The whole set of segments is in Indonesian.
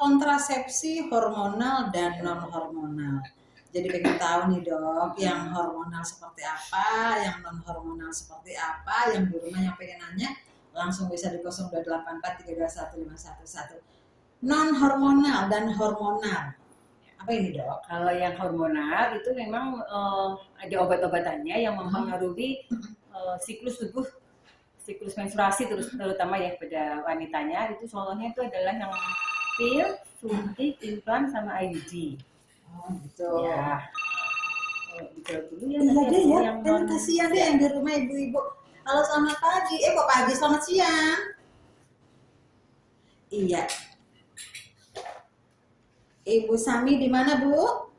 kontrasepsi hormonal dan non hormonal. Jadi pengen tahu nih dok, yang hormonal seperti apa, yang non hormonal seperti apa, yang di rumah yang pengen nanya langsung bisa di 0284321511. Non hormonal dan hormonal. Apa ini dok? Kalau yang hormonal itu memang ada obat-obatannya yang mempengaruhi siklus tubuh, siklus menstruasi terutama ya pada wanitanya. Itu contohnya itu adalah yang pil, suntik, implan, sama IUD. Oh gitu. Ya. Dulu ya. Iya deh ya. Yang kasihan deh yang di rumah ibu-ibu. Halo selamat pagi. Kok pagi, selamat siang. Iya. Ibu Sami di mana Bu?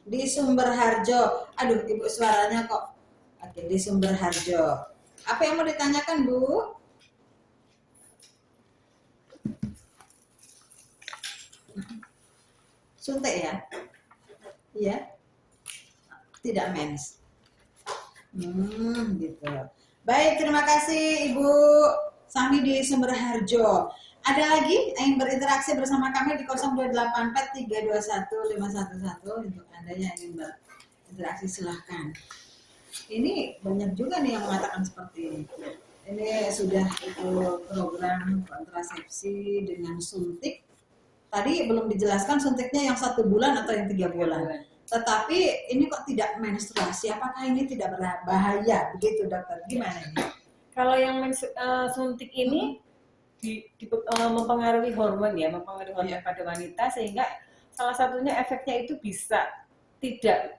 Di Sumberharjo. Aduh, ibu suaranya kok. Oke, di Sumberharjo. Apa yang mau ditanyakan Bu? Suntik ya? Iya. Tidak mens. Gitu. Baik, terima kasih Ibu Sami di Sumberharjo. Ada lagi yang berinteraksi bersama kami di 0284321511 untuk Anda yang ingin berinteraksi silahkan. Ini banyak juga nih yang mengatakan seperti ini. Ini sudah itu program kontrasepsi dengan suntik. Tadi belum dijelaskan suntiknya yang 1 bulan atau yang 3 bulan. Tetapi ini kok tidak menstruasi, apakah ini tidak berbahaya? Begitu dokter, gimana ini? Kalau yang suntik ini mempengaruhi hormon ya, mempengaruhi hormon pada wanita, sehingga salah satunya efeknya itu bisa tidak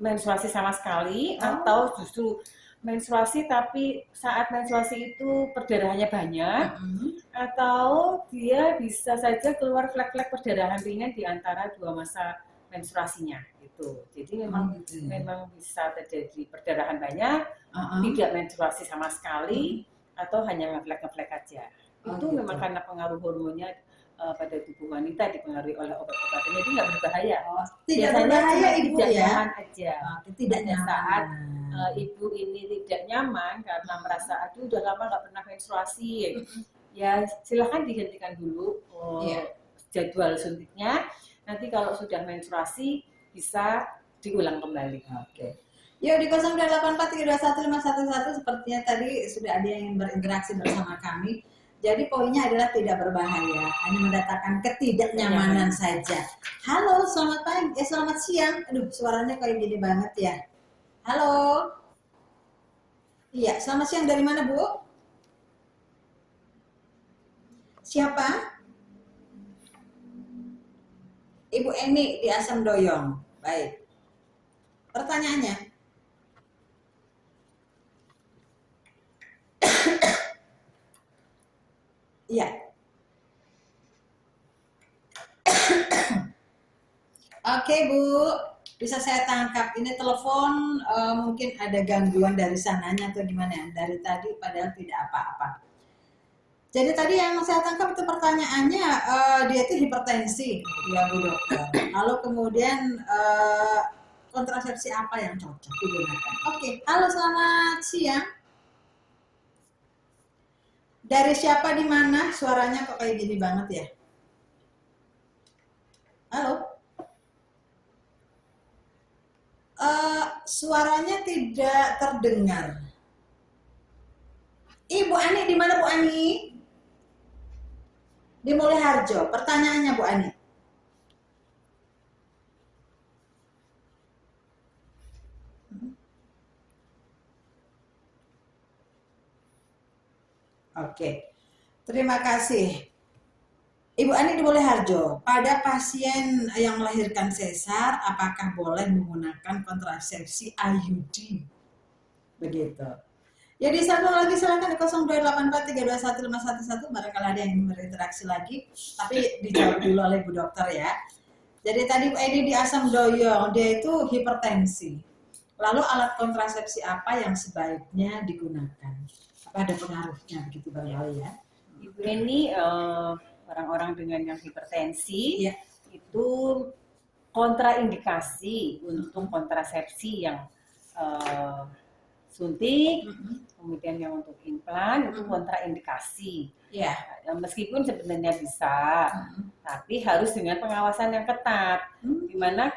menstruasi sama sekali, atau justru menstruasi tapi saat menstruasi itu perdarahannya banyak, atau dia bisa saja keluar flek-flek perdarahan ringan di antara 2 masa menstruasinya gitu. Jadi memang bisa terjadi perdarahan banyak, tidak menstruasi sama sekali, atau hanya ngeflek-ngeflek aja. Itu memang karena pengaruh hormonnya pada tubuh wanita dipengaruhi oleh obat-obatan. Jadi nggak berbahaya. Tidak berbahaya ibu tidak ya? nyaman aja. Tidak nyaman. Saat ibu ini tidak nyaman karena merasa aduh udah lama nggak pernah menstruasi, ya silahkan dihentikan dulu jadwal suntiknya. Nanti kalau sudah menstruasi bisa diulang kembali. Oke. Yuk di 0284321511 sepertinya tadi sudah ada yang berinteraksi bersama kami. Jadi poinnya adalah tidak berbahaya, hanya mendatangkan ketidaknyamanan saja. Halo, selamat pagi, selamat siang. Aduh, suaranya kayak gini banget ya. Halo. Iya, selamat siang, dari mana Bu? Siapa? Ibu Eni di Asam Doyong. Baik. Pertanyaannya. Iya. Oke Bu, bisa saya tangkap. Ini telepon mungkin ada gangguan dari sananya atau gimana ya? Dari tadi padahal tidak apa-apa. Jadi tadi yang saya tangkap itu pertanyaannya, dia itu hipertensi, ya Bu dokter. Lalu kemudian kontrasepsi apa yang cocok digunakan? Oke, halo selamat siang. Dari siapa di mana? Suaranya kok kayak gini banget ya? Halo? Suaranya tidak terdengar. Ibu Ani di mana Bu Ani? Di Mulai Harjo. Pertanyaannya Bu Ani. Oke, terima kasih. Ibu Ani di Mulai Harjo, pada pasien yang melahirkan sesar, apakah boleh menggunakan kontrasepsi IUD? Begitu. Jadi sambung lagi silakan di 0284321511 barangkali ada yang berinteraksi lagi, tapi dijawab dulu oleh Bu Dokter ya. Jadi tadi Bu Edi di Asam Doyong, dia itu hipertensi. Lalu alat kontrasepsi apa yang sebaiknya digunakan? Apa ada pengaruhnya begitu barangkali ya? Ibu ini orang-orang dengan yang hipertensi itu kontraindikasi untuk kontrasepsi yang suntik, kemudian yang untuk implan itu kontraindikasi. Meskipun sebenarnya bisa, tapi harus dengan pengawasan yang ketat, di mana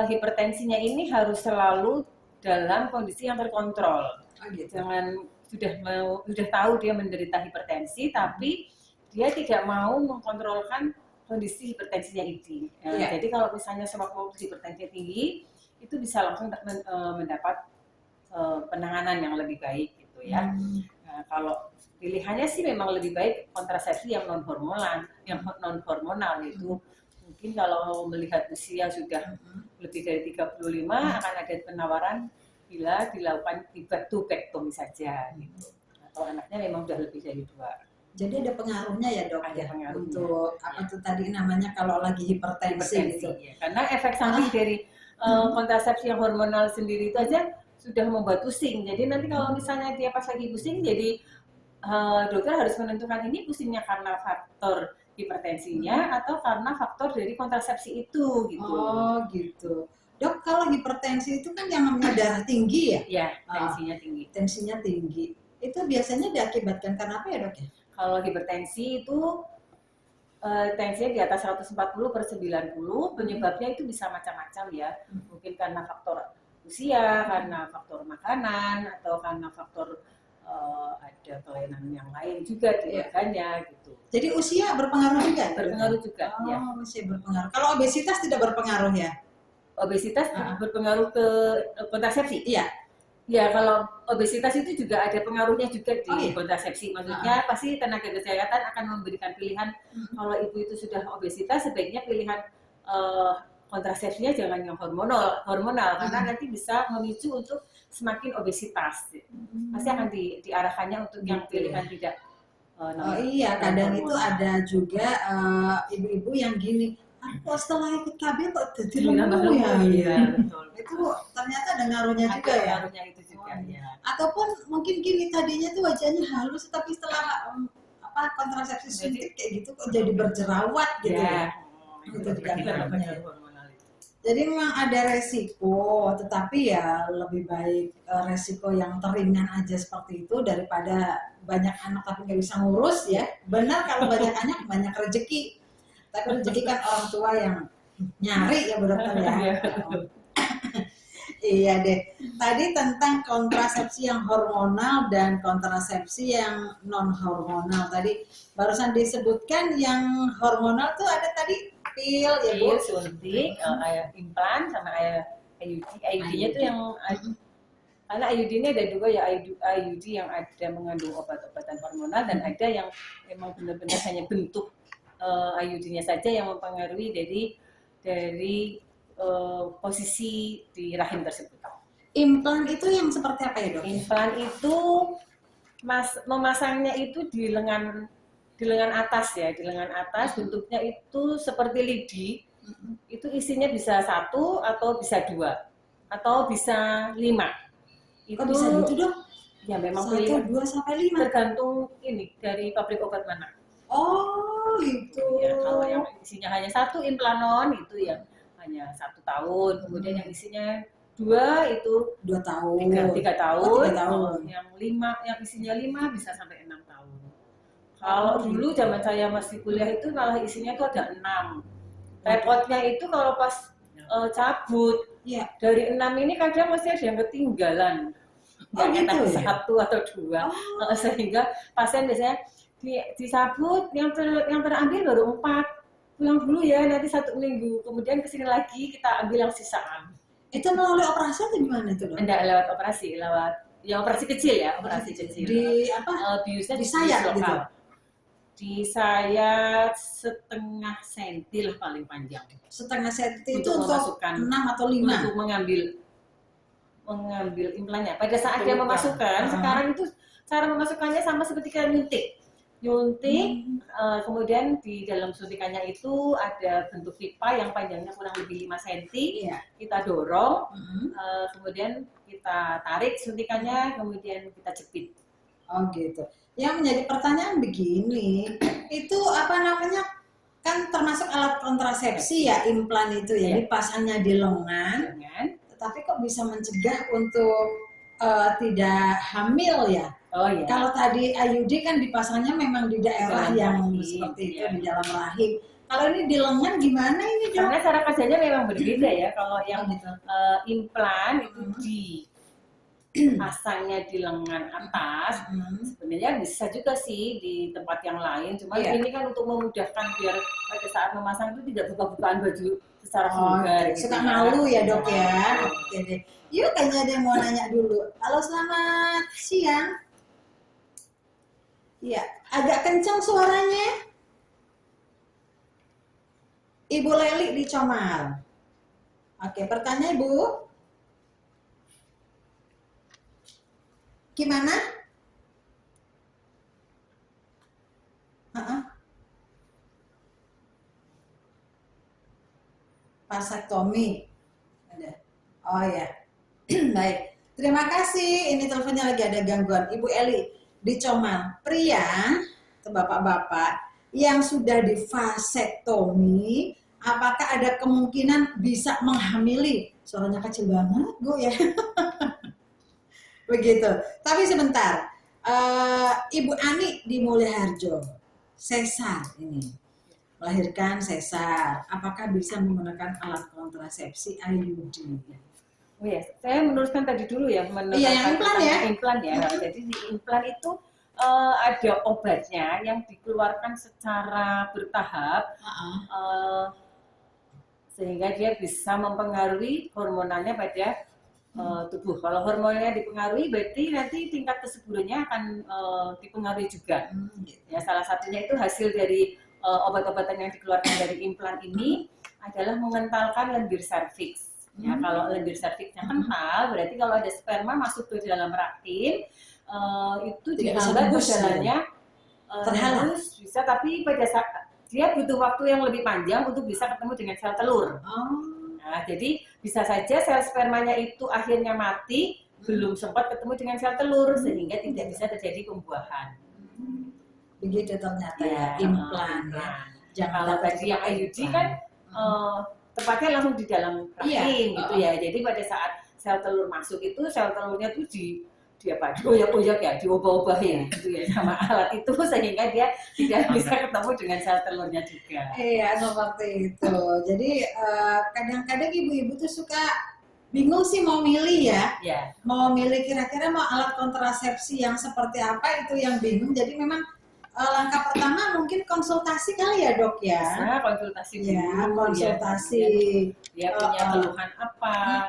hipertensinya ini harus selalu dalam kondisi yang terkontrol. Gitu. Jangan sudah tahu dia menderita hipertensi, tapi dia tidak mau mengkontrolkan kondisi hipertensinya itu. Jadi kalau misalnya sewaktu hipertensinya tinggi, itu bisa langsung mendapat penanganan yang lebih baik gitu ya. Nah, kalau pilihannya sih memang lebih baik kontrasepsi yang non hormonal itu. Mungkin kalau melihat usia sudah lebih dari 35 akan ada penawaran bila dilakukan tubektomi saja gitu. Atau anaknya memang sudah lebih dari 2. Jadi ada pengaruhnya ya dok ada pengaruhnya. Untuk apa tuh tadi namanya kalau lagi hipertensi gitu. Ya. Karena efek samping dari kontrasepsi yang hormonal sendiri itu aja sudah membuat pusing. Jadi nanti kalau misalnya dia pas lagi pusing, jadi dokter harus menentukan ini pusingnya karena faktor hipertensinya atau karena faktor dari kontrasepsi itu gitu. Oh gitu. Dok, kalau hipertensi itu kan yang namanya darah tinggi ya? Ya, tensinya tinggi. Tensinya tinggi. Itu biasanya diakibatkan karena apa ya dok ya? Kalau hipertensi itu tensinya di atas 140/90, penyebabnya itu bisa macam-macam ya. Mungkin karena faktor usia, karena faktor makanan, atau karena faktor ada kelainan yang lain juga di organnya gitu. Jadi usia berpengaruh juga? Berpengaruh juga, ya. Usia berpengaruh. Kalau obesitas tidak berpengaruh ya? Obesitas berpengaruh ke kontrasepsi? Iya. Ya, kalau obesitas itu juga ada pengaruhnya juga di kontrasepsi. Maksudnya pasti tenaga kesehatan akan memberikan pilihan kalau ibu itu sudah obesitas, sebaiknya pilihan kontrasepsinya jangan yang hormonal karena nanti bisa memicu untuk semakin obesitas. Pasti akan diarahkannya untuk yang pilihan tidak. Kadang itu ada juga ibu-ibu yang gini, aku setelah ikut KB kok jadi lembut ya. Iya, betul. Itu ternyata ada ngaruhnya juga ya. Ngaruhnya itu juga ya. Ataupun mungkin gini, tadinya tuh wajahnya halus tapi setelah kontrasepsi suntik kayak gitu kok jadi berjerawat gitu ya. Itu juga ngaruhnya. Jadi memang ada resiko, tetapi ya lebih baik resiko yang teringan aja seperti itu daripada banyak anak tapi nggak bisa ngurus ya. Benar kalau banyak anak banyak rezeki, tapi rezeki kan orang tua yang nyari ya Bu Dokter ya. Iya deh. Tadi tentang kontrasepsi yang hormonal dan kontrasepsi yang non hormonal. Tadi barusan disebutkan yang hormonal tuh ada tadi pil ya Bu, suntik, implan sama IUD. IUD-nya tuh yang karena IUD ini ada 2 ya, IUD yang ada mengandung obat-obatan hormonal dan ada yang memang benar-benar hanya bentuk IUD-nya saja yang mempengaruhi dari posisi di rahim tersebut. Implan itu yang seperti apa ya dok? Implan itu memasangnya itu di lengan atas ya, di lengan atas bentuknya itu seperti lidi. Itu isinya bisa 1 atau bisa 2 atau bisa 5. Itu bisa gitu dok? Ya memang 1, 2 sampai 5. Tergantung ini dari pabrik obat mana. Oh gitu. Ya, kalau yang isinya hanya 1 implanon itu yang hanya 1 tahun, kemudian yang isinya 2 itu 2 tahun, 3 tahun, 3 tahun. Yang isinya 5 bisa sampai 6 tahun. Kalau dulu zaman saya masih kuliah itu malah isinya itu ada 6. Repotnya itu kalau pas cabut, dari 6 ini kadang masih ada yang ketinggalan. Yang gitu, 1 atau 2. Sehingga pasien biasanya disabut, yang terambil baru 4. Pulang dulu ya, nanti 1 minggu. Kemudian kesini lagi kita ambil yang sisaan. Itu melalui operasi atau gimana itu dok? Enggak, lewat operasi kecil ya, operasi kecil. Di apa? Biusnya di sayat gitu? Di sayat 1/2 senti lah paling panjang. 1/2 senti itu untuk 6 atau 5? Untuk mengambil implannya. Pada saat dia memasukkan, sekarang itu cara memasukkannya sama seperti kita nyuntik, kemudian di dalam suntikannya itu ada bentuk pipa yang panjangnya kurang lebih 5 cm, kita dorong, kemudian kita tarik suntikannya, kemudian kita jepit. Oh gitu. Yang menjadi pertanyaan begini, itu apa namanya, kan termasuk alat kontrasepsi ya implan itu ya, dipasangnya di lengan, tetapi kok bisa mencegah untuk tidak hamil ya. Oh iya. Kalau tadi IUD kan dipasangnya memang di daerah Dalam yang rahim, seperti itu, iya. di dalam rahim. Kalau ini di lengan gimana ini, Dok? Karena cara kerjanya memang berbeda ya. Kalau yang Oh, gitu. implan itu Hmm. dipasangnya di lengan atas, Hmm. sebenarnya bisa juga sih di tempat yang lain. Cuma Iya. ini kan untuk memudahkan biar pada saat memasang itu tidak buka-bukaan baju secara Oh, vulgar. Gitu suka ya. malu ya, Dok ya. Iya. Oke deh. Yuk, kayaknya ada yang mau nanya dulu. Halo, selamat siang. Iya, agak kencang suaranya. Ibu Leli di Comal. Oke, pertanyaan Ibu. Gimana? Heeh. Vasektomi. Ada. Oh ya. Baik. Terima kasih. Ini teleponnya lagi ada gangguan. Ibu Eli di Comal. Pria atau bapak-bapak yang sudah divasektomi, apakah ada kemungkinan bisa menghamili? Suaranya kecil banget, Bu ya. Begitu. Tapi sebentar. Ibu Ani di Mulyaharjo, sesar ini. Melahirkan sesar. Apakah bisa menggunakan alat kontrasepsi IUD? Oh ya, saya meneruskan tadi dulu ya, Iya, yang implan ya. Implan ya. Jadi di implan itu ada obatnya yang dikeluarkan secara bertahap, sehingga dia bisa mempengaruhi hormonalnya pada tubuh. Kalau hormonnya dipengaruhi, berarti nanti tingkat kesuburannya akan dipengaruhi juga. Ya, salah satunya itu hasil dari obat-obatan yang dikeluarkan dari implan ini adalah mengentalkan lendir serviks. Ya, kalau lendir serviksnya kental, berarti kalau ada sperma masuk ke dalam rahim, itu dihambat jalannya terhalus bisa, tapi pada saat dia butuh waktu yang lebih panjang untuk bisa ketemu dengan sel telur. Nah, jadi bisa saja sel spermanya itu akhirnya mati, belum sempat ketemu dengan sel telur, sehingga tidak bisa terjadi pembuahan. Begitu ternyata ya, implan ya. Kalau tadi yang IUD kan tempatnya langsung di dalam rahim gitu ya. Jadi pada saat sel telur masuk itu, sel telurnya tuh dioyak-oyak ya, diubah-ubahin gitu ya sama alat itu, sehingga dia tidak bisa ketemu dengan sel telurnya juga. Iya, seperti itu. Jadi kadang-kadang ibu-ibu tuh suka bingung sih mau milih ya. Mau milih kira-kira mau alat kontrasepsi yang seperti apa, itu yang bingung. Jadi memang langkah pertama mungkin konsultasi kali ya, Dok ya. Bisa konsultasi dulu. Ya, konsultasi. Dia punya keluhan apa?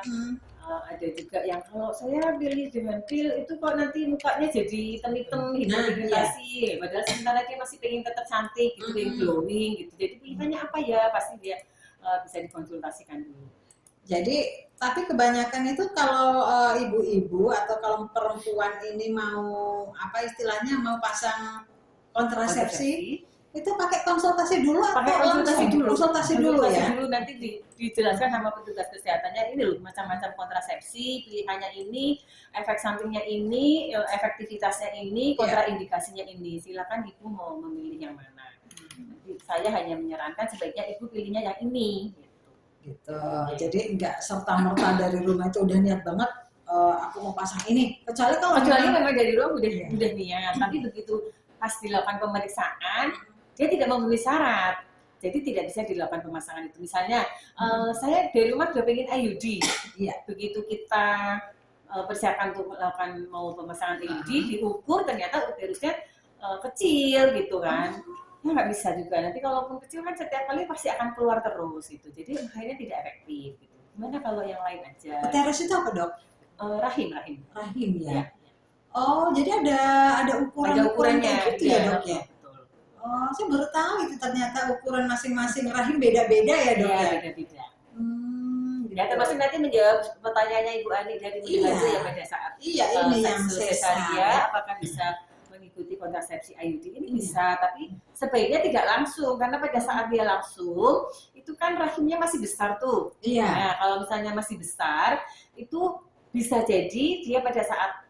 Ada juga yang kalau saya pilih dengan pil itu kok nanti mukanya jadi hitam-hitam, hiperpigmentasi, padahal sementara dia masih pengen tetap cantik gitu, glowing gitu. Jadi pilihannya apa ya? Pasti dia bisa dikonsultasikan dulu. Jadi, tapi kebanyakan itu kalau ibu-ibu atau kalau perempuan ini mau apa istilahnya mau pasang kontrasepsi, itu pakai konsultasi dulu atau konsultasi dulu? Konsultasi dulu ya. Dulu nanti dijelaskan sama petugas kesehatannya, ini loh macam-macam kontrasepsi, pilihannya ini, efek sampingnya ini, efektivitasnya ini, kontraindikasinya ini. Silakan ibu mau memilih yang mana. Saya hanya menyarankan sebaiknya ibu pilihnya yang ini. Gitu. Jadi enggak serta-merta dari rumah itu udah niat banget aku mau pasang ini. Kecuali memang dari rumah udah niat, tapi begitu pas dilakukan pemeriksaan, dia tidak memenuhi syarat, jadi tidak bisa dilakukan pemasangan itu. Misalnya, saya dari rumah sudah pengen IUD, begitu kita persiapkan untuk melakukan mau pemasangan IUD, diukur ternyata uterusnya kecil gitu kan, ya nggak bisa juga. Nanti kalaupun kecil kan setiap kali pasti akan keluar terus gitu, jadi akhirnya tidak efektif. Gitu. Gimana kalau yang lain aja? Uterus itu apa, Dok? Rahim ya. Oh, jadi ada ukurannya gitu ya, Dok ya? Oh, saya baru tahu itu ternyata ukuran masing-masing rahim beda-beda ya, Dok ya? Beda-beda. Ya, termasuk nanti menjawab pertanyaannya Ibu Ani dari Mulyaharjo ya pada saat ini yang sesaria, apakah bisa mengikuti kontrasepsi IUD ini bisa, tapi sebaiknya tidak langsung, karena pada saat dia langsung itu kan rahimnya masih besar tuh. Nah, kalau misalnya masih besar, itu bisa jadi dia pada saat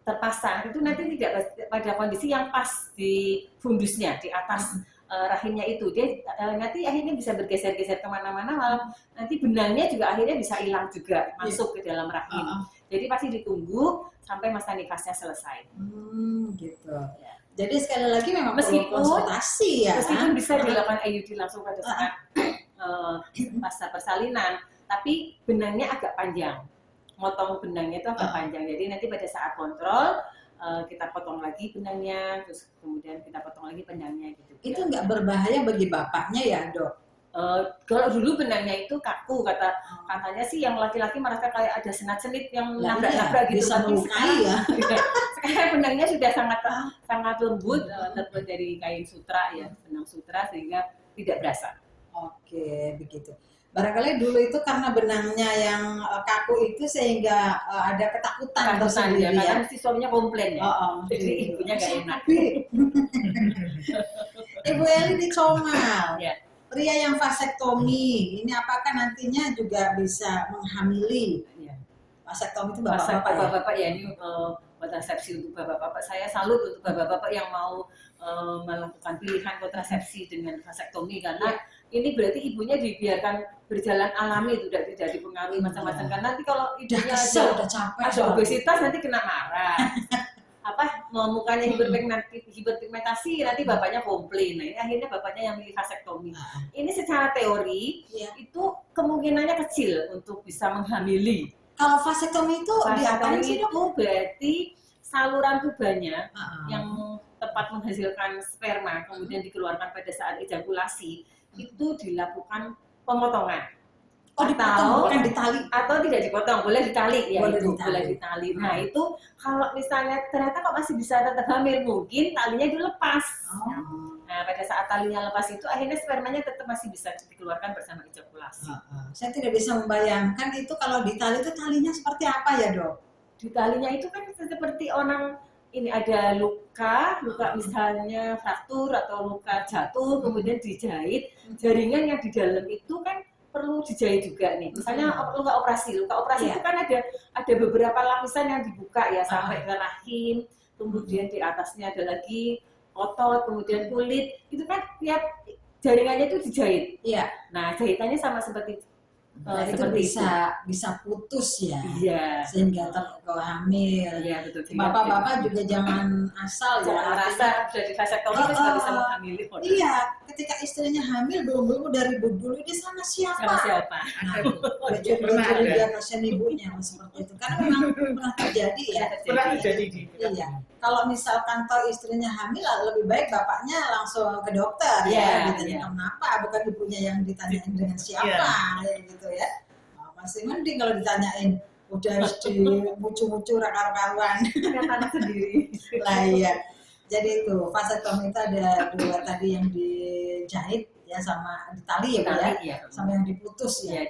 terpasang itu nanti tidak pada kondisi yang pas di fundusnya, di atas rahimnya itu. Dia nanti akhirnya bisa bergeser-geser kemana-mana, malah nanti benangnya juga akhirnya bisa hilang juga, masuk ke dalam rahim. Jadi pasti ditunggu sampai masa nifasnya selesai. Gitu. Ya. Jadi sekali lagi memang perlu konsultasi ya. Meskipun bisa dilakukan IUD langsung pada saat masa persalinan, tapi benangnya agak panjang. Motong benangnya itu agak panjang. Jadi nanti pada saat kontrol kita potong lagi benangnya, terus kemudian kita potong lagi benangnya gitu. Itu nggak berbahaya bagi bapaknya ya, Dok? Kalau dulu benangnya itu kaku, katanya sih yang laki-laki merasa kayak ada senat-senit yang nabrak-nabrak gitu. Bisa melukai ya. Sekarang benangnya sudah sangat lembut, terbuat dari kain sutra ya, benang sutra, sehingga tidak berasa. Oke, begitu. Barangkali dulu itu karena benangnya yang kaku itu sehingga ada ketakutan tersendiri ya. Karena si suaminya komplain ya. Jadi ibunya nggak enak. Ibu Eli di Comal. Ya. Pria yang vasektomi, ini apakah nantinya juga bisa menghamili? Ya. Vasektomi itu bapak-bapak ya? Ini kontrasepsi untuk bapak-bapak. Saya salut untuk bapak-bapak yang mau melakukan pilihan kontrasepsi dengan vasektomi, karena ini berarti ibunya dibiarkan berjalan alami, tidak dipengaruhi macam-macam. Karena nanti kalau ibunya udah capek, ada obesitas nanti kena marah. Mukanya hiperpigmentasi, nanti bapaknya komplain. Nah, ini akhirnya bapaknya yang milih vasektomi. Ini secara teori itu kemungkinannya kecil untuk bisa menghamili. Kalau vasektomi itu itu berarti saluran tubannya yang tempat menghasilkan sperma kemudian dikeluarkan pada saat ejakulasi itu dilakukan pemotongan. Atau bukan ditali, atau tidak dipotong, boleh ditali ya, boleh ditali. Nah itu kalau misalnya ternyata kok masih bisa tetap hamil, mungkin talinya dilepas. Nah pada saat talinya lepas itu akhirnya spermanya tetap masih bisa dikeluarkan bersama ejakulasi. Saya tidak bisa membayangkan itu kalau ditali itu talinya seperti apa ya, Dok? Di talinya itu kan seperti orang ini ada luka misalnya fraktur atau luka jatuh kemudian dijahit, jaringan yang di dalam itu kan perlu dijahit juga nih. Misalnya luka operasi itu kan ada beberapa lapisan yang dibuka ya sampai ke rahim, kemudian di atasnya ada lagi otot, kemudian kulit. Itu kan tiap jaringannya itu dijahit. Iya. Nah, jahitannya sama seperti itu bisa putus ya. Iya. Sehingga hamil. Iya, betul. Bapak-bapak juga jangan asal jangan merasa sudah di vasektomi itu sudah bisa menghamili. Iya, ketika istrinya hamil belum dari dulu dia sama siapa? Nah, curi dia kasihan ibunya seperti itu. Karena memang pernah terjadi ya. Iya. Kalau misalkan tahu istrinya hamil, lebih baik bapaknya langsung ke dokter ya. Ditanya kenapa, bukan ibunya yang ditanyain dengan siapa gitu ya. Masih mending kalau ditanyain udah harus dimucu-mucu raka-rakawan anak sendiri lah. Iya, jadi itu vasektomi itu ada dua tadi, yang dijahit ya sama ditali ya, sama yang diputus ya.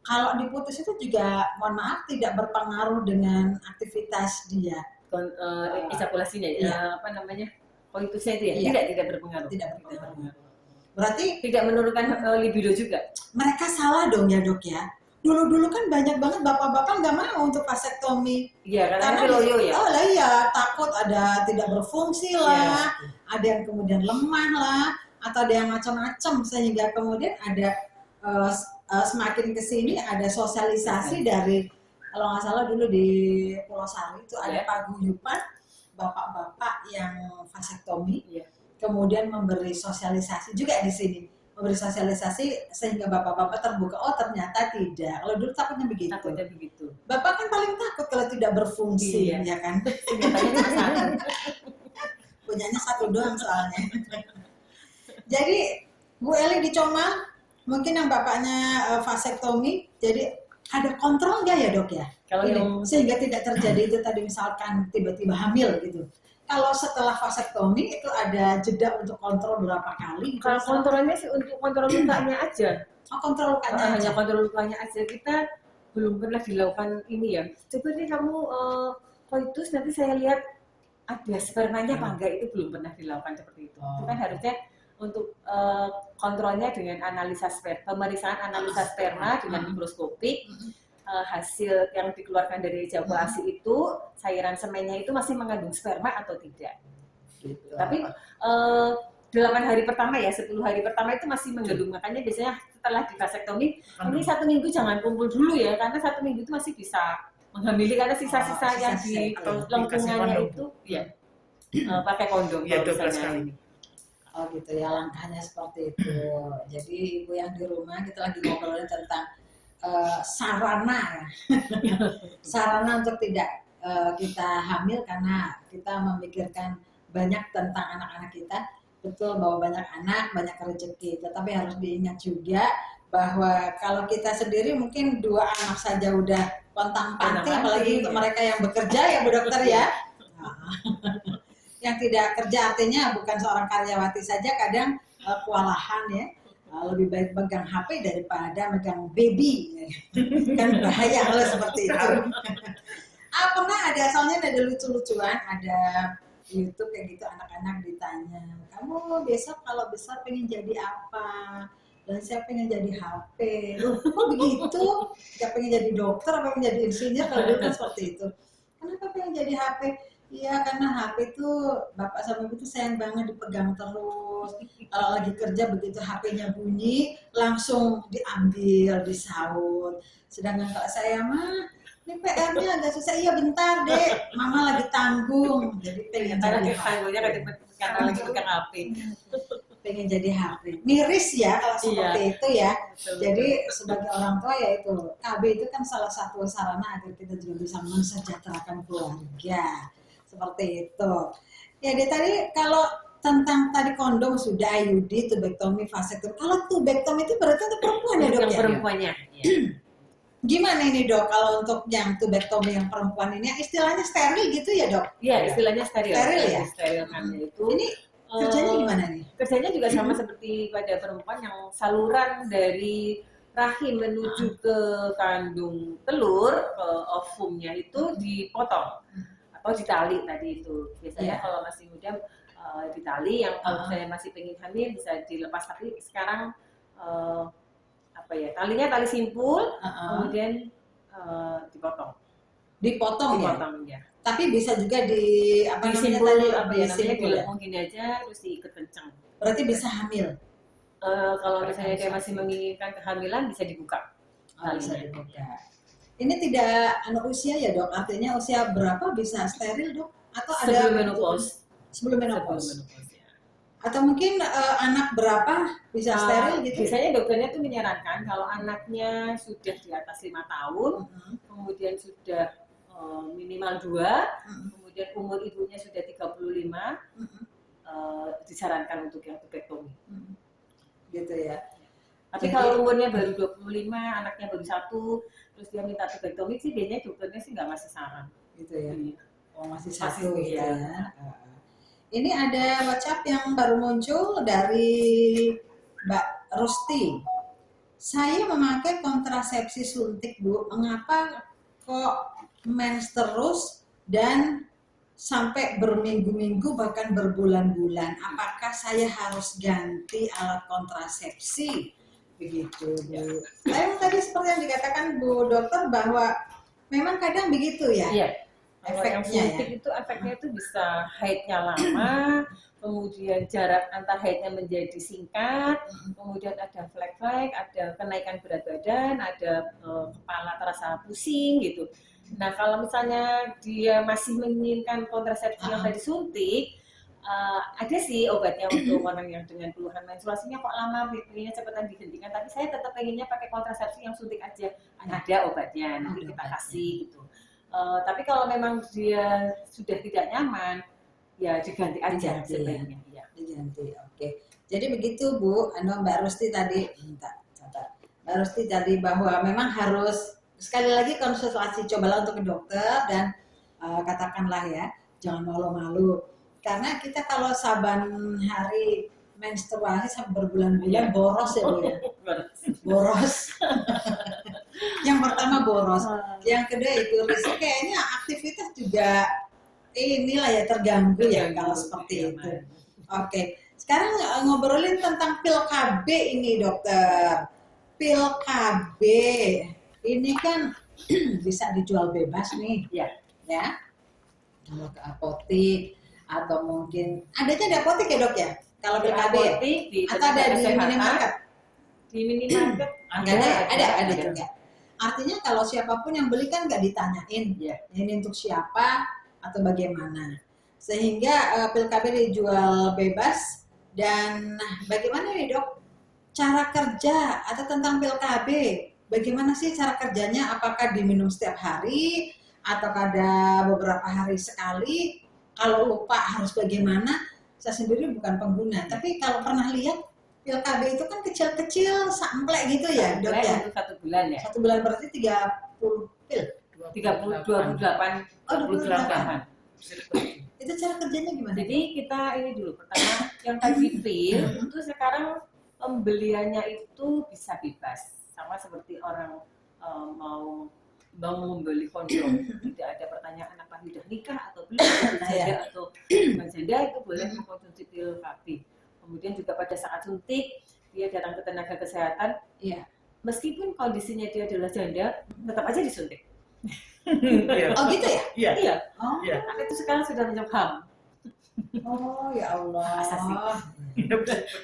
Kalau diputus itu juga mohon maaf tidak berpengaruh dengan aktivitas dia ejakulasinya koitusnya itu ya. Tidak berpengaruh. Berarti tidak menurunkan libido juga. Mereka salah dong ya, Dok ya. Dulu kan banyak banget bapak-bapak nggak mau untuk vasektomi. Iya, karena loyo ya. Oh lah iya, takut ada tidak berfungsi lah, ada yang kemudian lemah lah, atau ada yang macam-macam, sehingga kemudian ada semakin kesini ada sosialisasi dari, kalau nggak salah dulu di Pulau Sari itu ada paguyuban bapak-bapak yang vasektomi, kemudian memberi sosialisasi juga di sini. Memberi sosialisasi sehingga bapak-bapak terbuka, oh ternyata tidak. Kalau dulu takutnya begitu. Bapak kan paling takut kalau tidak berfungsi, ya kan? Punyanya satu doang soalnya. Jadi Bu Eli di Comal, mungkin yang bapaknya vasektomi, jadi ada kontrol nggak ya, Dok ya? Kalau sehingga tidak terjadi itu tadi, misalkan tiba-tiba hamil gitu. Kalau setelah vasektomi itu ada jeda untuk kontrol berapa kali? Kalau kontrolnya sih untuk kontrol lukanya aja. Kontrol lukanya hanya kontrol lukanya aja. Kita belum pernah dilakukan ini ya. Coba nih kamu koitus, nanti saya lihat ada spermanya apa enggak, itu belum pernah dilakukan seperti itu. Itu kan harusnya untuk kontrolnya dengan pemeriksaan analisa sperma dengan mikroskopik. Hasil yang dikeluarkan dari ejakulasi itu, cairan semennya itu masih mengandung sperma atau tidak. Gitu. Tapi 8 hari pertama ya, 10 hari pertama itu masih menggelung. Makanya biasanya setelah di vasektomi, ini 1 minggu jangan kumpul dulu ya, karena 1 minggu itu masih bisa menghamili karena sisa-sisa yang di lengkungannya itu ya pakai kondom. Ya, kalau 12 misalnya kali. ini. Oh gitu ya, langkahnya seperti itu. Jadi ibu yang di rumah kita lagi ngobrolin tentang sarana ya. Sarana untuk tidak kita hamil karena kita memikirkan banyak tentang anak-anak kita. Betul bahwa banyak anak, banyak rezeki. Tetapi harus diingat juga bahwa kalau kita sendiri mungkin 2 anak saja udah pontang-panting, apalagi untuk mereka yang bekerja ya Bu Dokter ya. Yang tidak kerja artinya bukan seorang karyawati saja kadang kewalahan ya. Lebih baik pegang HP daripada megang baby. Kan bahaya kalau seperti itu. Pernah ada, soalnya ada lucu-lucuan, ada YouTube kayak gitu, anak-anak ditanya, kamu besok kalau besar pengen jadi apa? Dan saya pengen jadi HP. Kok begitu? Gak pengen jadi dokter, apa pengen jadi insinyur? Kalau dulu kan seperti itu. Kenapa pengen jadi HP? Iya, karena HP itu bapak sama ibu tuh sayang banget dipegang terus. Kalau lagi kerja begitu HP-nya bunyi, langsung diambil, disaut. Sedangkan kalau saya mah, ini PR-nya agak susah. Iya bentar dek, mama lagi tanggung. Jadi pengen jadi tanggungnya karena lagi pegang HP. Pengen jadi HP. Miris ya kalau seperti itu ya. Jadi sebagai orang tua ya itu, KB itu kan salah satu sarana agar kita juga bisa mensejahterakan keluarga. Seperti itu. Ya dia tadi kalau tentang tadi kondom sudah, IUD, tubektomi, vasektomi. Kalau tubektomi itu berarti untuk perempuan ya dok ya? Perempuannya. Ya. Gimana ini dok kalau untuk yang tubektomi yang perempuan ini istilahnya steril gitu ya dok? Iya, istilahnya steril. Steril ya? Steril kan itu. Ini kerjanya gimana nih? Kerjanya juga sama seperti pada perempuan yang saluran dari rahim menuju ke kandung telur, ke ovumnya itu dipotong atau ditali tadi itu. Biasanya kalau masih muda ditali, yang kalau saya masih pengen hamil bisa dilepas, tapi sekarang talinya tali simpul, kemudian dipotong ya. Tapi bisa juga disimpul dilempung gini aja terus diikat kencang. Berarti bisa hamil. Kalau misalnya dia masih menginginkan kehamilan bisa dibuka. Bisa dibuka. Ini tidak usia ya dok, artinya usia berapa bisa steril dok? Atau sebelum menopause? Sebelum menopause. Atau mungkin anak berapa bisa steril gitu? Biasanya dokternya tuh menyarankan kalau anaknya sudah di atas 5 tahun, kemudian sudah minimal 2, kemudian umur ibunya sudah 35, disarankan untuk yang tubektomi. Gitu ya. Tapi kalau umurnya baru 25, anaknya baru 1, terus dia minta tubektomi sih biasanya dokternya sih nggak masih saran. Gitu ya. Oh masih 1 gitu ya. Ini ada WhatsApp yang baru muncul dari Mbak Rusti. Saya memakai kontrasepsi suntik Bu, mengapa kok mens terus dan sampai berminggu-minggu bahkan berbulan-bulan? Apakah saya harus ganti alat kontrasepsi? Begitu Bu. Tadi seperti yang dikatakan Bu Dokter bahwa memang kadang begitu ya. Iya. Efeknya yang suntik itu efeknya itu bisa haidnya lama, kemudian jarak antar haidnya menjadi singkat, kemudian ada flek-flek, ada kenaikan berat badan, ada kepala terasa pusing gitu. Nah kalau misalnya dia masih menginginkan kontrasepsi yang tadi suntik, ada sih obatnya untuk orang yang dengan keluhan menstruasinya kok lama, pengennya cepetan dihentikan, tapi saya tetap pengennya pakai kontrasepsi yang suntik aja. Ada obatnya, nanti kita kasih gitu. Tapi kalau memang dia sudah tidak nyaman, ya diganti aja sebaiknya. Ya. Diganti, oke. Jadi begitu Bu, Mbak Rusti tadi, Mbak Rusti tadi bahwa memang harus sekali lagi konsultasi cobalah untuk ke dokter dan katakanlah ya, jangan malu-malu. Karena kita kalau saban hari menstruasi sampai berbulan-bulan boros ya Bu ya. Boros. Yang pertama boros, yang kedua itu risiko kayaknya aktivitas juga inilah ya terganggu ya kalau seperti itu. Oke, sekarang ngobrolin tentang pil KB ini dokter. Pil KB ini kan bisa dijual bebas nih, ya. Kalau ke apotik atau mungkin adanya di apotik ya dok ya? Kalau di PKB ya? apotek, di Atau ada tenaga di kesehatan, minimarket? di minimarket Ada juga. Artinya kalau siapapun yang beli kan nggak ditanyain, Iya. ini untuk siapa atau bagaimana. Sehingga pil KB dijual bebas. Dan bagaimana nih dok cara kerja atau tentang pil KB? Bagaimana sih cara kerjanya? Apakah diminum setiap hari atau ada beberapa hari sekali? Kalau lupa harus bagaimana? Saya sendiri bukan pengguna, tapi kalau pernah lihat pil KB itu kan kecil-kecil samplek gitu ya dok ya? Untuk 1 bulan ya. 1 bulan berarti 30 pil. 28. Oh, 28. 28. Itu cara kerjanya gimana? Jadi kita ini dulu pertama yang tadi pil itu sekarang pembeliannya itu bisa bebas, sama seperti orang mau membeli kondom, tidak ada pertanyaan apa sudah nikah atau belum, janda atau bukan janda, itu boleh mengkonsumsi pil KB. Kemudian juga pada saat suntik dia datang ke tenaga kesehatan, Iya. meskipun kondisinya dia adalah janda, tetap aja disuntik. Oh gitu ya? Iya. Iya. Oh, Karena itu sekarang sudah menyebab HAM. oh ya Allah. Masa sih?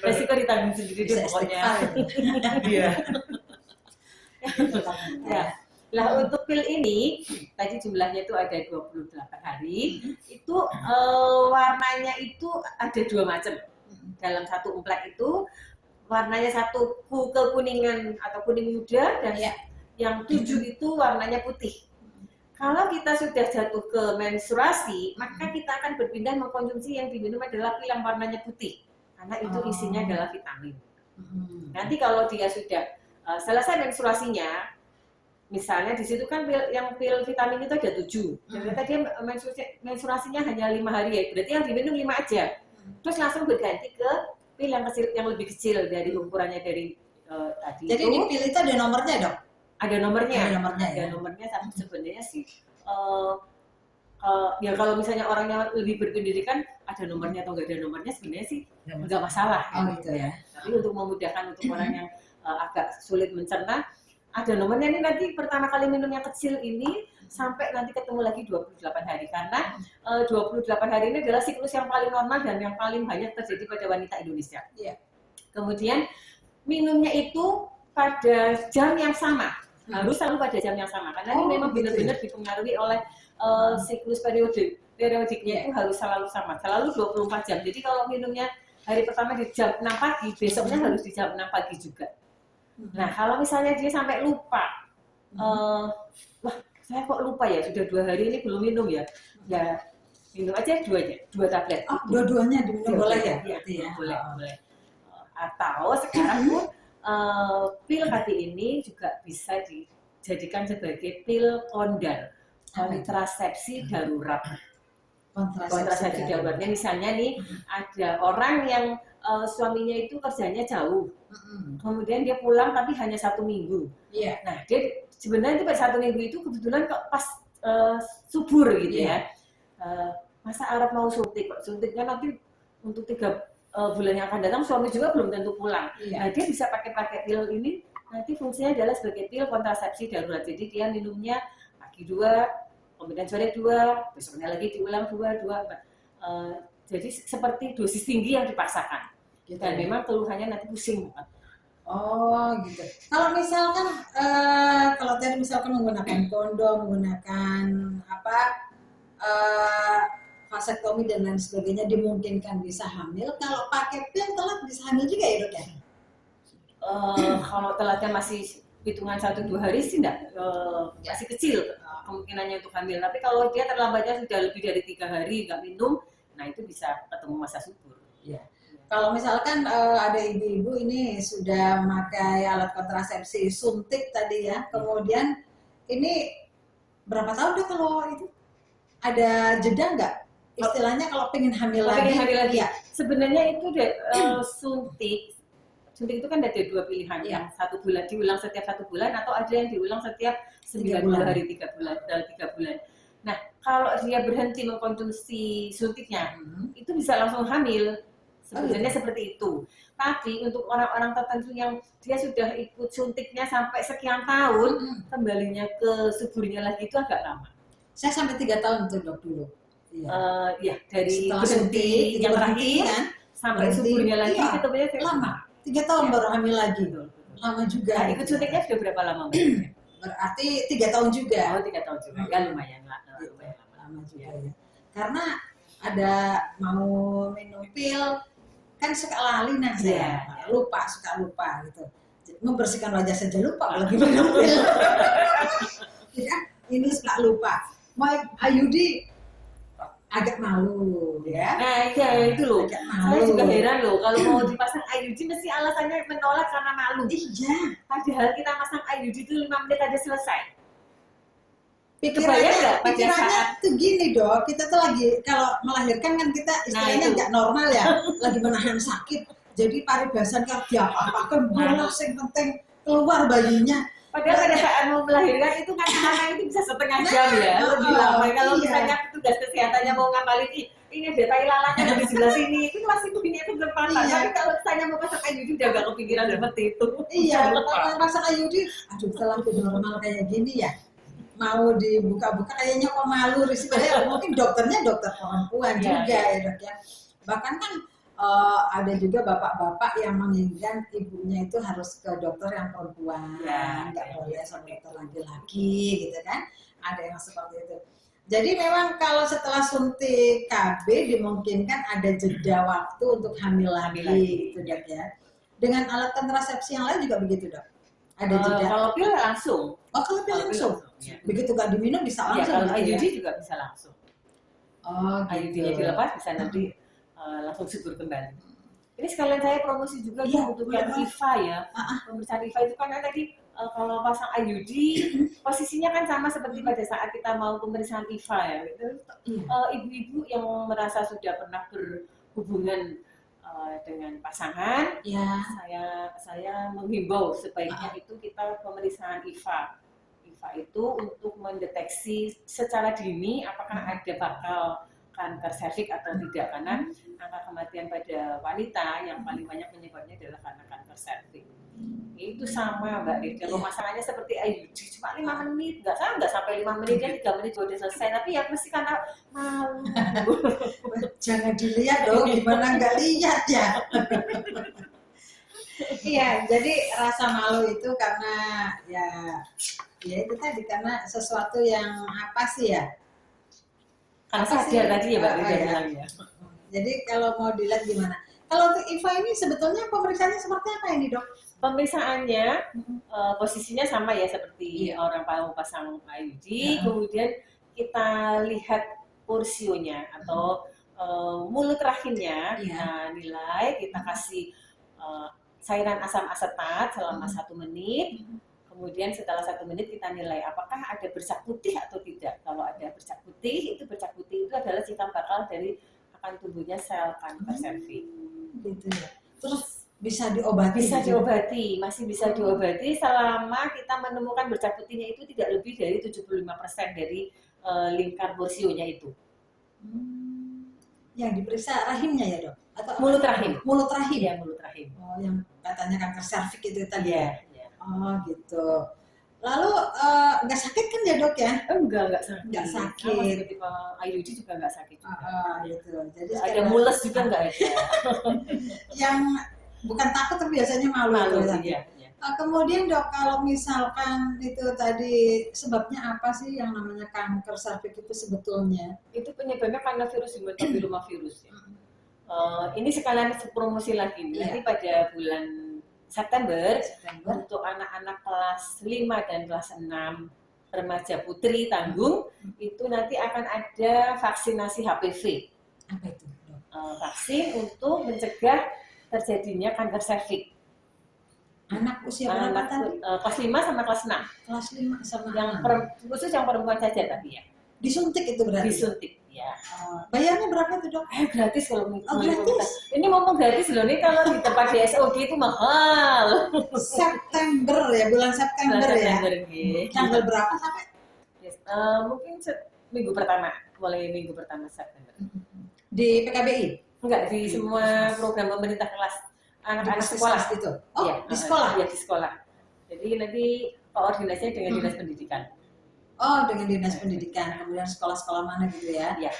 Resiko ditanggung sendiri deh Bisa pokoknya. istighfar. Iya. Ya. Nah untuk pil ini tadi jumlahnya itu ada 28 hari. Itu warnanya itu ada 2 macam. Dalam satu emplek itu warnanya satu kekuningan atau kuning muda dan yang 7 itu warnanya putih. Kalau kita sudah jatuh ke menstruasi, maka kita akan berpindah mengkonsumsi yang diminum adalah pil yang warnanya putih, karena itu isinya adalah vitamin. Nanti kalau dia sudah selesai menstruasinya, misalnya di situ kan pil vitamin itu ada 7, ternyata dia menstruasinya hanya 5 hari ya, berarti yang diminum 5 aja. Terus langsung berganti ke pil yang kecil, yang lebih kecil dari ukurannya dari tadi. Jadi di pil itu ada nomornya dok? Ada nomornya. Ada nomornya ya. Ada nomornya, tapi sebenarnya sih ya kalau misalnya orangnya lebih berpendidikan ada nomornya atau nggak ada nomornya sebenarnya sih nggak masalah. Oh gitu ya. Tapi untuk memudahkan untuk orang yang agak sulit mencerna, ada nomornya. Ini nanti pertama kali minum yang kecil ini sampai nanti ketemu lagi 28 hari, karena 28 hari ini adalah siklus yang paling normal dan yang paling banyak terjadi pada wanita Indonesia. Iya. Kemudian minumnya itu pada jam yang sama, harus selalu pada jam yang sama, karena ini memang benar-benar dipengaruhi oleh siklus periodiknya itu harus selalu sama, selalu 24 jam. Jadi kalau minumnya hari pertama di jam 6 pagi, besoknya harus di jam 6 pagi juga. Nah kalau misalnya dia sampai lupa, wah saya kok lupa ya, sudah 2 hari ini belum minum ya, ya minum aja 2 tablet. Oh, dua-duanya diminum boleh ya? Iya, boleh. Atau sekarang pun pil KB ini juga bisa dijadikan sebagai pil kondal, kontrasepsi darurat. Kontrasepsi daruratnya misalnya nih, ada orang yang suaminya itu kerjanya jauh, kemudian dia pulang tapi hanya 1 minggu. Iya. Nah dia sebenarnya itu pada 1 minggu itu kebetulan pas subur gitu ya. Masa Arab mau suntiknya nanti untuk 3 bulan yang akan datang suami juga belum tentu pulang. Nah dia bisa pakai pil ini, nanti fungsinya adalah sebagai pil kontrasepsi darurat. Jadi dia minumnya pagi 2, kemudian sore 2, besoknya lagi diulang 2. Jadi seperti dosis tinggi yang dipaksakan. Gitu. Dan memang keluhannya nanti pusing. Oh gitu. Kalau misalkan kalau tadi misalkan menggunakan kondom, menggunakan vasektomi dan lain sebagainya dimungkinkan bisa hamil. Kalau pakai pil telat bisa hamil juga ya dok ya? Kalau telatnya masih hitungan 1-2 hari sih enggak, masih kecil kemungkinannya untuk hamil. Tapi kalau dia terlambatnya sudah lebih dari 3 hari nggak minum, nah itu bisa ketemu masa subur. Ya. Kalau misalkan ada ibu-ibu ini sudah memakai alat kontrasepsi suntik tadi ya, kemudian ini berapa tahun deh kalau itu? Ada jeda nggak? Istilahnya kalau pengen hamil lagi. Ya. Sebenarnya itu suntik itu kan ada 2 pilihan, yang 1 bulan diulang setiap 1 bulan, atau ada yang diulang setiap 90 hari 3 bulan. Nah kalau dia berhenti mengkonsumsi suntiknya, itu bisa langsung hamil. Sebenarnya seperti itu. Tapi untuk orang-orang tertentu yang dia sudah ikut suntiknya sampai sekian tahun, kembalinya ke suburnya lagi itu agak lama. Saya sampai 3 tahun tuh dok dulu. Ya dari setelah berhenti suntik yang terakhir kan? sampai Berarti, suburnya lagi iya, ketemunya lama. 3 tahun Ya. baru hamil lagi. Betul, betul. Lama juga. Nah, ikut suntiknya sudah berapa lama Mbak? Berarti 3 tahun juga. Oh, 3 tahun juga. Ya lumayan lah. Gitu. Lumayan lama. Lama juga ya. Karena ada mau minum pil kan suka lali nah saya. Suka lupa gitu. Membersihkan wajah saja lupa lagi minum pil. Ya, ini suka lupa. Mau IUD agak malu ya. Nah, iya itu loh. Agak Saya malu. juga heran loh kalau mau dipasang IUD mesti alasannya menolak karena malu. Iya. Padahal kita pasang IUD itu 5 menit aja selesai. Pikirannya Kebayang nggak pada pikirannya saat- tuh gini dok, kita tuh lagi kalau melahirkan kan kita istilahnya itu. nggak normal ya, lagi menahan sakit, jadi paribasan kardia apa-apa bolos yang penting keluar bayinya. Padahal pada saat mau melahirkan itu kan anak itu bisa setengah jam ya, lebih lama. Kalau iya. misalnya petugas kesehatannya mau ngapalin ini ada tai lalatnya di sebelah sini, itu masih punya kesempatan. Iya. Tapi kalau misalnya mau pasang IUD udah gak kepikiran seperti itu. Iya, kalau pasang IUD, aduh setelah normal kayak gini ya, mau dibuka-buka kayaknya kok malu risikonya. Mungkin dokternya dokter perempuan Iya, juga iya. ya dok ya. Bahkan kan ada juga bapak-bapak yang menginginkan ibunya itu harus ke dokter yang perempuan, Ya, nggak ya, boleh ya. sama dokter laki-laki gitu kan. Ada yang seperti itu. Jadi memang kalau setelah suntik KB dimungkinkan ada jeda waktu untuk hamil Hamil lagi, lagi. gitu dok ya. Dengan alat kontrasepsi yang lain juga begitu dok. Ada jeda. Kalau pil langsung. Oh kalau pil langsung. Ya. Begitu nggak diminum bisa Ya, langsung. kalau gitu IUD ya? juga bisa langsung. Oh IUD-nya gitu. dilepas bisa nanti langsung subur kembali. Ini sekalian saya promosi juga Iya, untuk boleh, yang boleh. IVA ya. Pemeriksaan IVA itu kan tadi kalau pasang IUD posisinya kan sama seperti pada saat kita mau pemeriksaan IVA ya. Itu Iya. ibu-ibu yang merasa sudah pernah berhubungan dengan pasangan, Ya. saya menghimbau sebaiknya itu kita pemeriksaan IVA. IVA itu untuk mendeteksi secara dini apakah ada bakal kanker serviks atau tidak, karena angka kematian pada wanita yang paling banyak penyebabnya adalah karena kanker serviks. Itu sama Mbak Rida, pemasangannya seperti IUD cuma 5 menit, nggak sampai 5 menit, kan 3 menit sudah selesai, tapi ya mesti karena malu. Jangan dilihat dong, gimana nggak lihat ya. Iya, jadi rasa malu itu karena ya itu tadi karena sesuatu yang apa sih ya? Karena Apa sih? sadar tadi ya Mbak Rida ya. bilangnya. Jadi kalau mau dilihat gimana? Kalau untuk IVA ini sebetulnya pemeriksaannya seperti apa ini dok? Pemeriksaannya posisinya sama ya seperti Iya. orang mau pasang IUD, Ya. kemudian kita lihat porsionya atau mulut rahimnya, Iya. kita nilai, kita kasih cairan asam asetat selama 1 menit. Kemudian setelah 1 menit kita nilai apakah ada bercak putih atau tidak. Kalau ada bercak putih itu adalah cikal bakal dari akan tumbuhnya sel kanker serviks. Gitu ya. Terus bisa diobati? Bisa gitu? diobati, masih bisa diobati selama kita menemukan bercak putihnya itu tidak lebih dari 75% dari lingkar porsionya itu. Yang diperiksa rahimnya ya dok? Atau Mulut rahim. Mulut rahim. Iya, mulut rahim. Oh, yang katanya kanker serviks itu tadi. Iya, ya? iya. Oh gitu. Lalu nggak sakit kan ya dok ya? Enggak sakit. Nggak sakit. Sama seperti IUD juga enggak sakit juga. Gitu. Jadi Ada sekarang mules juga enggak ada. yang bukan takut tapi biasanya malu. Malu itu, iya. Iya. Kemudian dok kalau misalkan itu tadi sebabnya apa sih yang namanya kanker serviks itu sebetulnya? Itu penyebabnya karena virus human papillomavirus ya. Ini sekalian promosi lagi nih. Nanti pada bulan September untuk anak-anak kelas 5 dan kelas 6 remaja putri tanggung itu nanti akan ada vaksinasi HPV. Apa itu dok? Vaksin untuk mencegah terjadinya kanker serviks. Anak usia berapa Anak tadi? kelas 5 sama kelas 6. Kelas 5 sama Yang khusus yang perempuan saja tapi ya. disuntik itu berarti? Disuntik ya. Bayarnya berapa tuh dok? Gratis kalau mau gratis? Ini ngomong gratis loh nih, kalau di tempat DSOG itu mahal. September ya, bulan September ya. Gitu. Tanggal berapa sampai? Yes. Mungkin minggu pertama, mulai minggu pertama September. Di PKBI? Enggak, di semua program pemerintah kelas anak-anak sekolah itu. Oh, ya, di sekolah. Ya, di sekolah. Jadi nanti koordinasinya dengan dinas pendidikan. Oh, dengan dinas pendidikan, kemudian sekolah-sekolah mana gitu ya? Iya.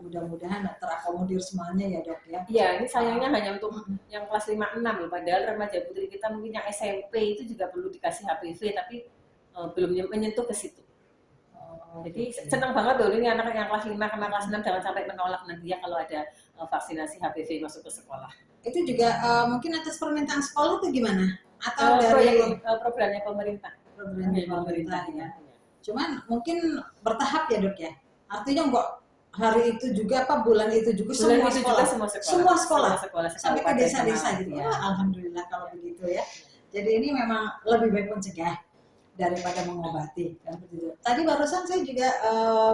Mudah-mudahan terakomodir semuanya ya dok ya. Iya, ini sayangnya hanya untuk yang kelas 5-6 loh, padahal remaja putri kita mungkin yang SMP itu juga perlu dikasih HPV, tapi belum menyentuh ke situ. Jadi senang banget loh ini anak yang kelas 5 sama kelas 6 jangan sampai menolak nanti ya kalau ada vaksinasi HPV masuk ke sekolah. Itu juga mungkin atas permintaan sekolah itu gimana? Atau dari programnya pemerintah? Programnya pemerintah ya. Cuman mungkin bertahap ya dok ya. Artinya enggak hari itu juga bulan itu juga semua sekolah sampai ke desa-desa gitu. Ya. Alhamdulillah kalau begitu ya. Jadi ini memang lebih baik mencegah daripada mengobati kan begitu. Tadi barusan saya juga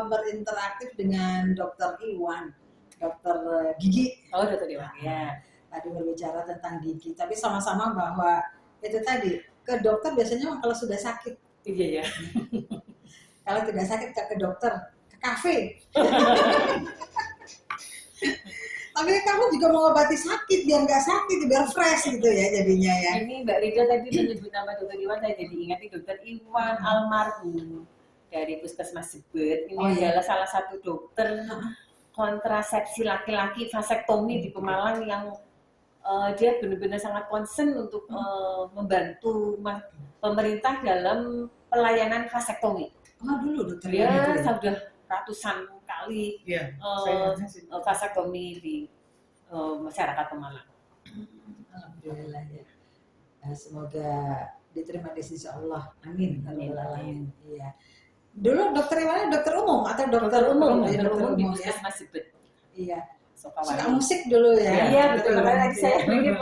berinteraktif dengan Dokter Iwan, dokter gigi. Oh, Dokter Iwan ya. Tadi berbicara tentang gigi, tapi sama-sama bahwa itu tadi ke dokter biasanya kalau sudah sakit. Iya ya. Kalau tidak sakit ke dokter, ke kafe. Tapi kamu juga mengobati sakit biar nggak sakit, biar fresh gitu ya jadinya ya. Ini Mbak Rida tadi menyebut nama Dokter Iwan, saya jadi ingat Dokter Iwan almarhum dari Puskesmas Jebet. Ini adalah salah satu dokter kontrasepsi laki-laki vasektomi di Pemalang yang dia benar-benar sangat concern untuk membantu pemerintah dalam pelayanan vasektomi. Dulu dokter dia sudah ratusan kali vasektomi di masyarakat Pemalang. Alhamdulillah ya. Semoga diterima di sisi Allah. Amin. Amin. Iya. Dulu dokter Iwan dokter umum atau dokter umum di Puskesmas Jebet. Iya. Suka musik dulu ya. Iya betul. Makanya tadi saya pikir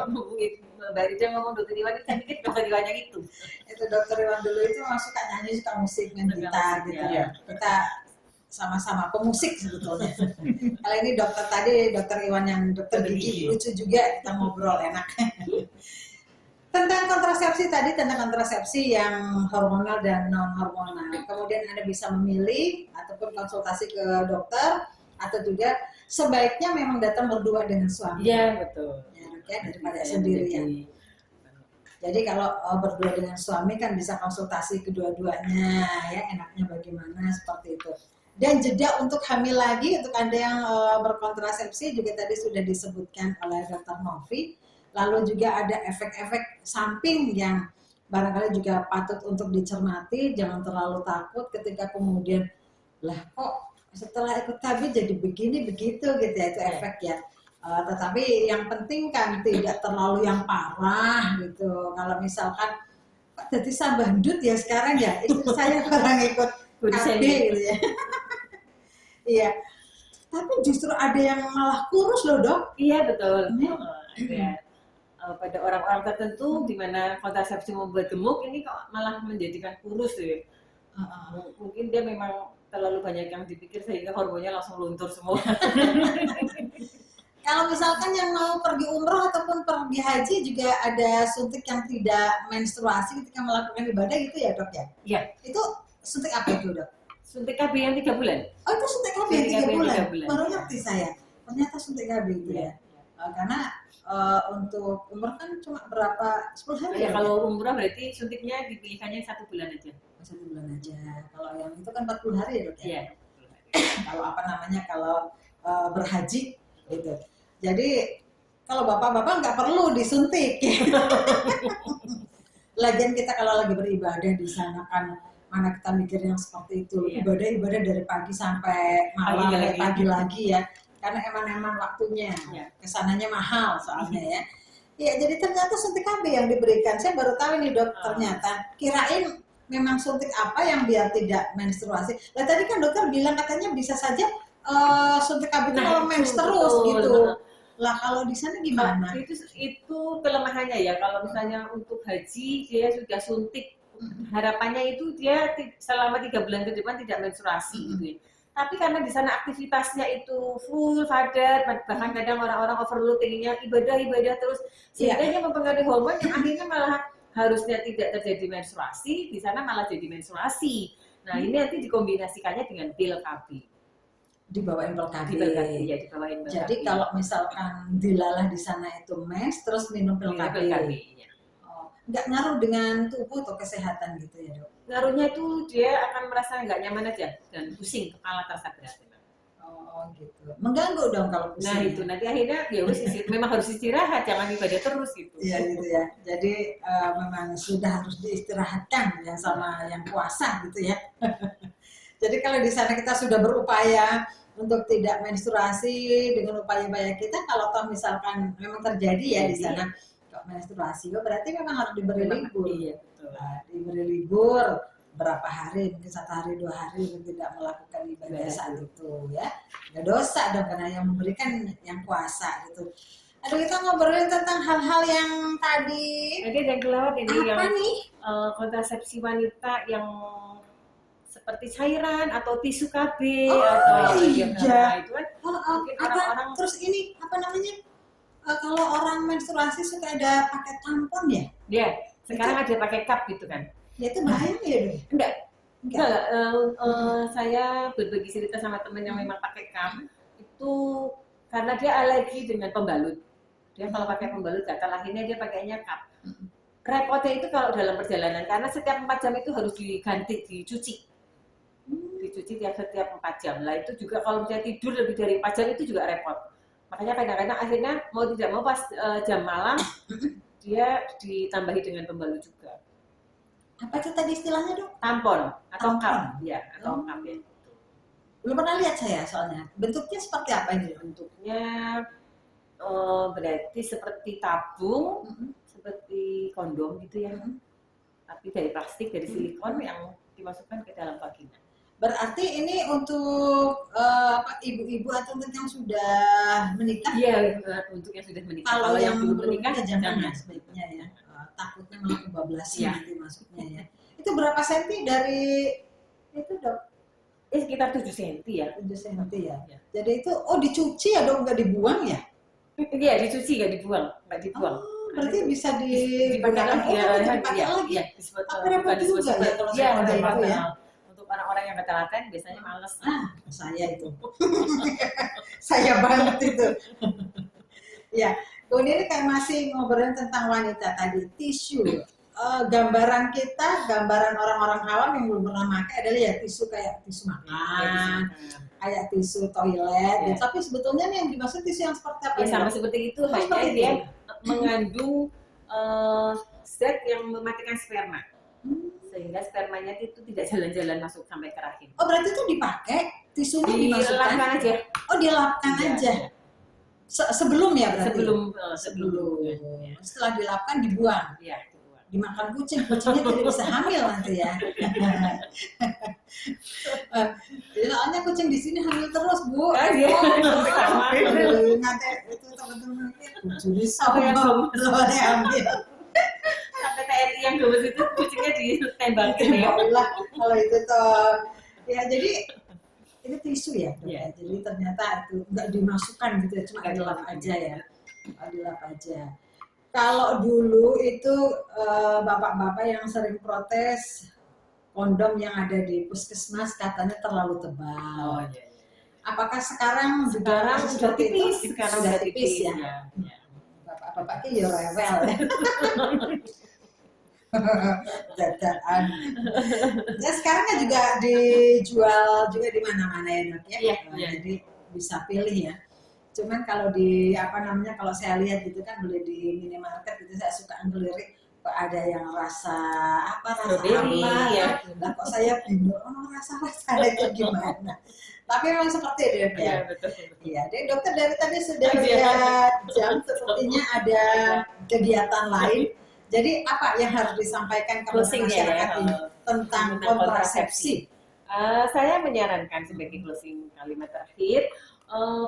Mbak Rida ngomong Dokter Iwan, saya pikir Dokter Iwan yang itu. Itu Dokter Iwan dulu itu suka nyanyi, suka musik, main gitar gitu. Ya. Kita sama-sama pemusik sebetulnya. Kalau ini dokter tadi, Dokter Iwan yang dokter gigi, lucu juga kita ngobrol enak. Tentang kontrasepsi yang hormonal dan non hormonal. Kemudian Anda bisa memilih ataupun konsultasi ke dokter atau juga sebaiknya memang datang berdua dengan suami. Iya betul. Ya daripada sendirian. Jadi kalau berdua dengan suami kan bisa konsultasi kedua-duanya ya enaknya bagaimana seperti itu. Dan jeda untuk hamil lagi untuk Anda yang berkontrasepsi juga tadi sudah disebutkan oleh Dr. Novi. Lalu juga ada efek-efek samping yang barangkali juga patut untuk dicermati. Jangan terlalu takut ketika kemudian lah kok setelah ikut KB jadi begini begitu gitu ya itu efek ya. Tetapi yang penting kan tidak terlalu yang parah gitu. Kalau misalkan jadi sambandut ya sekarang ya istri saya orang ikut KB gitu ya. Iya. Tapi justru ada yang malah kurus loh dok. Iya betul. Ya. Pada orang-orang tertentu di mana kontrasepsi membuat gemuk ini kok malah menjadikan kurus ya. Mungkin dia memang terlalu banyak yang dipikir sehingga hormonnya langsung luntur semua. Kalau misalkan yang mau pergi umroh ataupun pergi haji juga ada suntik yang tidak menstruasi ketika melakukan ibadah gitu ya dok ya? Iya. Itu suntik apa itu dok? Suntik KB yang 3 bulan. Oh itu suntik KB yang 3 bulan? Baru ngerti saya. Ternyata suntik KB itu ya. Karena untuk umroh kan cuma berapa 10 hari ya? Kalau umroh berarti suntiknya dipilihkannya 1 bulan aja. 1 bulan aja. Kalau yang itu kan 40 hari ya dok ya? Iya. Kalau kalau berhaji gitu. Jadi kalau bapak-bapak nggak perlu disuntik. Lagian kita kalau lagi beribadah di sana kan mana kita mikir yang seperti itu. Ibadah dari pagi sampai malam pagi lagi ya. Karena emang waktunya. Kesananya mahal soalnya ya. Ya jadi ternyata suntik KB yang diberikan. Saya baru tahu ini dok ternyata. Kirain memang suntik apa yang biar tidak menstruasi. Lah tadi kan dokter bilang katanya bisa saja suntik KB itu kalau mens terus gitu. Lah kalau di sana gimana? Itu kelemahannya ya. Kalau misalnya untuk haji dia sudah suntik, harapannya itu dia selama 3 bulan ke depan tidak menstruasi gitu ya. Tapi karena di sana aktivitasnya itu full padat, bahkan kadang orang-orang overload inginnya ibadah terus sehingga dia mempengaruhi hormon yang akhirnya malah harusnya tidak terjadi menstruasi, di sana malah jadi menstruasi. Nah, ini nanti dikombinasikannya dengan pil KB. Dibawain pil KB. Ya, dibawain pil KB. Jadi kalau misalkan dilalah di sana itu mens terus minum pil KB. Ya. Nggak ngaruh dengan tubuh atau kesehatan gitu ya dok? Ngaruhnya itu dia akan merasa nggak nyaman aja dan pusing, kepala terasa berat. Oh gitu. Mengganggu dong kalau pusing. Nah itu nanti akhirnya ya wis memang harus istirahat, jangan ibadah terus gitu. Iya gitu ya. Jadi memang sudah harus diistirahatkan ya sama yang puasa gitu ya. Jadi kalau di sana kita sudah berupaya untuk tidak menstruasi dengan upaya-upaya kita, kalau toh misalkan memang terjadi ya di sana kok menstruasi, berarti memang harus diberi libur. Iya betul. Nah, diberi libur berapa hari, mungkin 1 hari 2 hari untuk tidak melakukan ibadah saat itu ya. Nggak dosa dong karena yang memberikan yang puasa gitu. Aduh, kita ngobrolin tentang hal-hal yang tadi. Jadi ada yang kelewat ini Apa yang nih? kontrasepsi wanita yang seperti cairan atau tisu KB Oh, atau iya. nah, itu kan mungkin Apa, orang-orang terus ini apa namanya? Kalau orang menstruasi suka ada pakai tampon ya? ya sekarang ada pakai cup gitu kan. Ya itu bahaya nggak ya dong? Enggak, Enggak. saya berbagi cerita sama temen yang memang pakai cup itu karena dia alergi dengan pembalut. Dia kalau pakai pembalut gatal akhirnya dia pakainya cup. Repotnya itu kalau dalam perjalanan karena setiap 4 jam itu harus diganti, dicuci setiap 4 jam. Lah itu juga kalau misalnya tidur lebih dari 4 jam itu juga repot. Makanya kadang-kadang akhirnya mau tidak mau pas jam malam dia ditambahi dengan pembalut juga. Apa itu tadi istilahnya dong? Tampon atau Tampon. cup, ya atau cup ya. Belum pernah lihat saya soalnya. Bentuknya seperti apa ini? Bentuknya berarti seperti tabung, seperti kondom gitu ya. Tapi dari plastik, dari silikon yang dimasukkan ke dalam vagina. Berarti ini untuk ibu-ibu atau untuk yang sudah menikah? Iya, untuk yang sudah menikah. Kalau yang belum belum menikah jangan jangan. ya sebaiknya ya. Takutnya malah kebablasan Iya. nanti masuknya ya. Itu berapa senti dari itu dok? Sekitar 7 cm ya. 7 senti ya. Iya. Jadi itu dicuci ya dok, nggak dibuang ya? Iya, dicuci nggak dibuang. Berarti bisa dipakai lagi ya. dipakai lagi. Iya, Tapi repot juga ya kalau Iya, seperti itu ya. Untuk orang-orang yang ketelaten biasanya males. Saya itu. Saya banget itu. Ya, kemudian ini kayak masih ngobrolin tentang wanita tadi, tisu. Gambaran kita, gambaran orang-orang awam yang belum pernah pakai adalah ya tisu kayak tisu makan, kayak tisu toilet. Ya. Tapi sebetulnya nih yang dimaksud tisu yang seperti apa? Ya sama seperti itu, hanya dia mengandung zat yang mematikan sperma. Sehingga spermanya itu tidak jalan-jalan masuk sampai ke rahim. Oh, berarti itu dipakai, tisunya dimasukkan? Dilapkan aja. Oh, dilapkan aja. Sebelum ya berarti? Sebelum. Setelah dilapkan dibuang? Iya, dibuang. Dimakan kucingnya tidak bisa hamil nanti ya. Soalnya kucing di sini hamil terus, Bu. Sama. Ngate itu teman-teman kucing sama boleh hamil. Sampai TNI yang gemes itu kucingnya ditembakin ya. Lah, kalau itu toh ya jadi ini tisu ya, dok, Iya. ya. Jadi ternyata itu nggak dimasukkan gitu ya, cuma dilap aja ya, dilap aja. Kalau dulu itu bapak-bapak yang sering protes kondom yang ada di puskesmas katanya terlalu tebal. Iya. Apakah sekarang Sekarang sudah seperti itu? tipis, sekarang Sudah sudah tipis ya. ya. Bapak-bapaknya ya rewel ya. Dadaan. Ya sekarang kan juga dijual juga di mana-mana ya dok ya. Iya. Jadi bisa pilih ya. Cuman kalau di kalau saya lihat gitu kan beli di minimarket gitu saya suka ngelirik kok ada yang rasa Strawberry, ya. Nah kok saya bingung rasa itu gimana. Tapi memang seperti itu ya. Iya, betul. Iya, deh dokter dari tadi sudah lihat jam, sepertinya ada kegiatan lain. Jadi apa yang harus disampaikan kepada masyarakat ini tentang kontrasepsi? Saya menyarankan sebagai closing kalimat terakhir,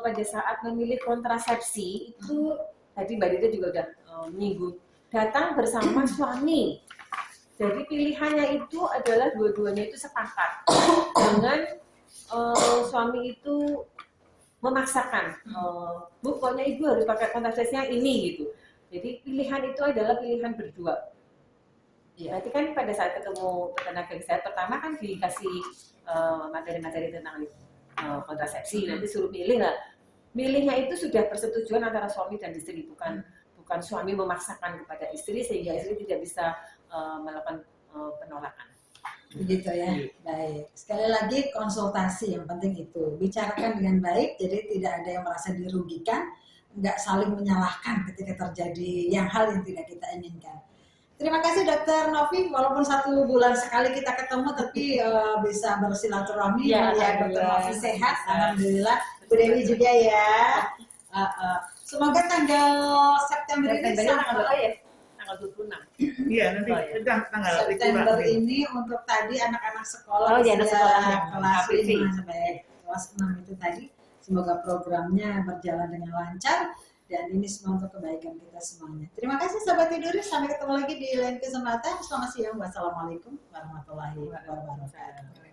pada saat memilih kontrasepsi itu tadi Mbak Dita juga udah menyinggung, datang bersama suami. Jadi pilihannya itu adalah dua-duanya itu sepakat dengan suami itu memaksakan, Bu, pokoknya ibu harus pakai kontrasepsinya ini gitu. Jadi pilihan itu adalah pilihan berdua. Berarti kan pada saat ketemu tenaga kesehatan pertama kan dikasih materi-materi tentang kontrasepsi, nanti suruh milih lah. Milihnya itu sudah persetujuan antara suami dan istri, bukan suami memaksakan kepada istri sehingga istri tidak bisa melakukan penolakan. Begitu ya. Baik. Sekali lagi konsultasi yang penting itu. Bicarakan dengan baik, jadi tidak ada yang merasa dirugikan, nggak saling menyalahkan ketika terjadi hal yang tidak kita inginkan. Terima kasih Dokter Novi, walaupun 1 bulan sekali kita ketemu, tapi bisa bersilaturahmi Ya, melihat Dokter Novi alhamdulillah. sehat, alhamdulillah. Bu Dewi juga ya. Semoga tanggal September ini Tanggal ya? Tanggal 26. Iya, nanti Oh, iya. tanggal September liburan. ini untuk tadi anak-anak sekolah Oh, iya, anak sekolah yang kelas HPV. 5 sampai kelas 6 itu tadi. Semoga programnya berjalan dengan lancar dan ini semua untuk kebaikan kita semuanya. Terima kasih Sobat Tiduris, sampai ketemu lagi di lain kesempatan. Selamat siang. Wassalamualaikum warahmatullahi wabarakatuh.